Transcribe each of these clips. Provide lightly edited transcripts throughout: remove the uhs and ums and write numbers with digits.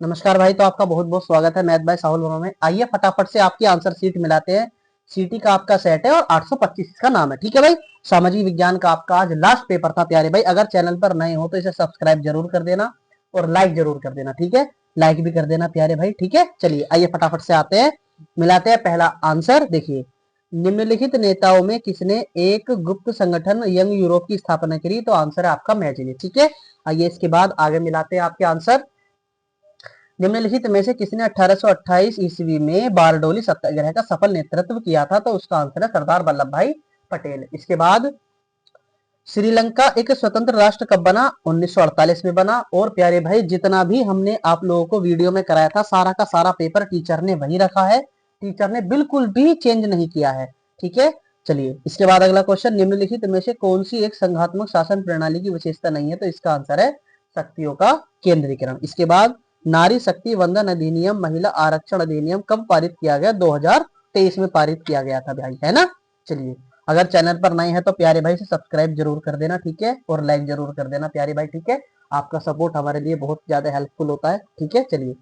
नमस्कार भाई। तो आपका बहुत बहुत स्वागत है मैथ बाय साहुल वर्मा में। आइए फटाफट से आपकी आंसर शीट मिलाते हैं। सीटी का आपका सेट है और 825 का नाम है। ठीक है भाई। सामाजिक विज्ञान का आपका आज लास्ट पेपर था प्यारे भाई। अगर चैनल पर नए हो तो इसे सब्सक्राइब जरूर कर देना और लाइक जरूर कर देना। ठीक है, लाइक भी कर देना प्यारे भाई। ठीक है, चलिए आइए फटाफट से आते हैं, मिलाते हैं पहला आंसर। देखिए, निम्नलिखित नेताओं में किसने एक गुप्त संगठन यंग यूरोप की स्थापना करी? तो आंसर है आपका मैजिनी। ठीक है, आइए इसके बाद आगे मिलाते हैं आपके आंसर। निम्नलिखित में से किसने 1828 ईस्वी में बारडोली सत्याग्रह का सफल नेतृत्व किया था? तो उसका आंसर है सरदार वल्लभ भाई पटेल। इसके बाद श्रीलंका एक स्वतंत्र राष्ट्र कब बना? 1948 में बना। और प्यारे भाई, जितना भी हमने आप लोगों को वीडियो में कराया था सारा का सारा पेपर टीचर ने वही रखा है। टीचर ने बिल्कुल भी चेंज नहीं किया है। ठीक है, चलिए इसके बाद अगला क्वेश्चन, निम्नलिखित में से कौन सी एक संघात्मक शासन प्रणाली की विशेषता नहीं है? तो इसका आंसर है शक्तियों का केंद्रीकरण। इसके बाद नारी शक्ति वंदन अधिनियम, महिला आरक्षण अधिनियम कब पारित किया गया? 2023 में पारित किया गया था भाई, है ना। चलिए, अगर चैनल पर नए हैं तो प्यारे भाई से सब्सक्राइब जरूर कर देना। ठीक है, और लाइक जरूर कर देना प्यारे भाई। ठीक है, आपका सपोर्ट हमारे लिए बहुत ज्यादा हेल्पफुल होता है। ठीक है, चलिए,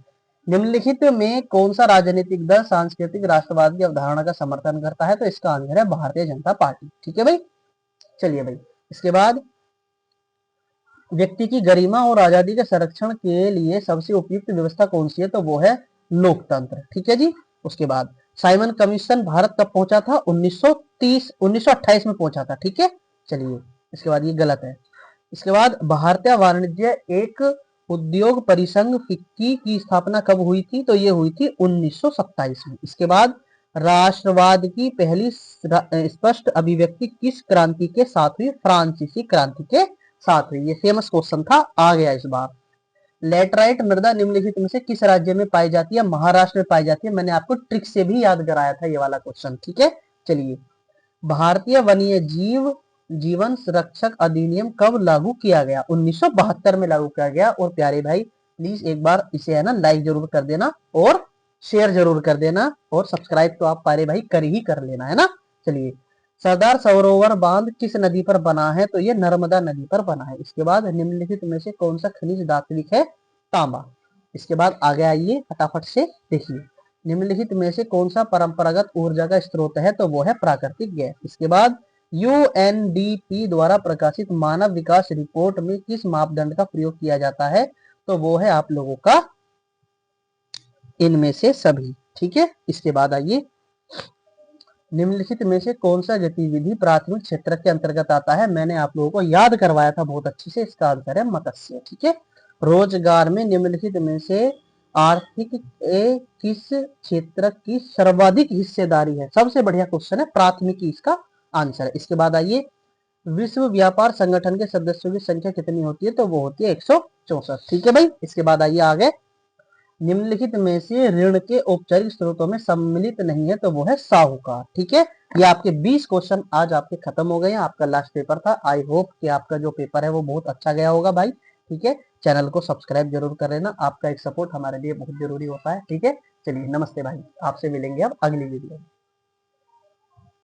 निम्नलिखित में कौन सा राजनीतिक दल सांस्कृतिक राष्ट्रवाद की अवधारणा का समर्थन करता है? तो इसका आंसर है भारतीय जनता पार्टी। ठीक है भाई, चलिए भाई, इसके बाद व्यक्ति की गरिमा और आजादी के संरक्षण के लिए सबसे उपयुक्त व्यवस्था कौन सी है? तो वो है लोकतंत्र। ठीक है जी। उसके बाद साइमन कमीशन भारत कब पहुंचा था? 1928 में पहुंचा था। ठीक है, चलिए इसके बाद ये गलत है। इसके बाद भारतीय वाणिज्य एक उद्योग परिसंघ फिक्की की स्थापना कब हुई थी? तो ये हुई थी 1927 में। इसके बाद राष्ट्रवाद की पहली स्पष्ट अभिव्यक्ति किस क्रांति के साथ हुई? फ्रांसीसी क्रांति के साथ हुई। ये फेमस क्वेश्चन था, आ गया इस बार। लेटराइट मृदा निम्नलिखित में से किस राज्य में पाई जाती है? महाराष्ट्र में पाई जाती है। मैंने आपको ट्रिक से भी याद कराया था ये वाला क्वेश्चन। ठीक है, चलिए, भारतीय वन्य जीव जीवन संरक्षक अधिनियम कब लागू किया गया? 1972 में लागू किया गया। और प्यारे भाई प्लीज एक बार इसे है ना लाइक जरूर कर देना और शेयर जरूर कर देना और सब्सक्राइब तो आप प्यारे भाई कर ही कर लेना, है ना। चलिए, सरदार सरोवर बांध किस नदी पर बना है? तो ये नर्मदा नदी पर बना है। इसके बाद निम्नलिखित में से कौन सा खनिज धात्विक है? तांबा। इसके बाद आगे आइए फटाफट से देखिए, निम्नलिखित में से कौन सा परंपरागत ऊर्जा का स्रोत है? तो वो है प्राकृतिक गैस। इसके बाद यूएनडीपी द्वारा प्रकाशित मानव विकास रिपोर्ट में किस मापदंड का प्रयोग किया जाता है? तो वो है आप लोगों का इनमें से सभी। ठीक है, इसके बाद आइए, निम्नलिखित में से कौन सा गतिविधि प्राथमिक क्षेत्र के अंतर्गत आता है? मैंने आप लोगों को याद करवाया था बहुत अच्छे से। इसका आंसर है मत्स्य। ठीक है, रोजगार में निम्नलिखित में से आर्थिक किस क्षेत्र की सर्वाधिक हिस्सेदारी है? सबसे बढ़िया क्वेश्चन है, प्राथमिकी इसका आंसर है। इसके बाद आइए, विश्व व्यापार संगठन के सदस्यों की संख्या कितनी होती है? तो वो होती है 164। ठीक है भाई, इसके बाद आइए आगे, निम्नलिखित में से ऋण के औपचारिक स्रोतों में सम्मिलित नहीं है? तो वो है साहूकार। ठीक है, ये आपके 20 क्वेश्चन आज आपके खत्म हो गए हैं। आपका लास्ट पेपर था। आई होप कि आपका जो पेपर है वो बहुत अच्छा गया होगा भाई। ठीक है, चैनल को सब्सक्राइब जरूर कर लेना, आपका एक सपोर्ट हमारे लिए बहुत जरूरी होता है। ठीक है, चलिए नमस्ते भाई, आपसे मिलेंगे अब अगली वीडियो में।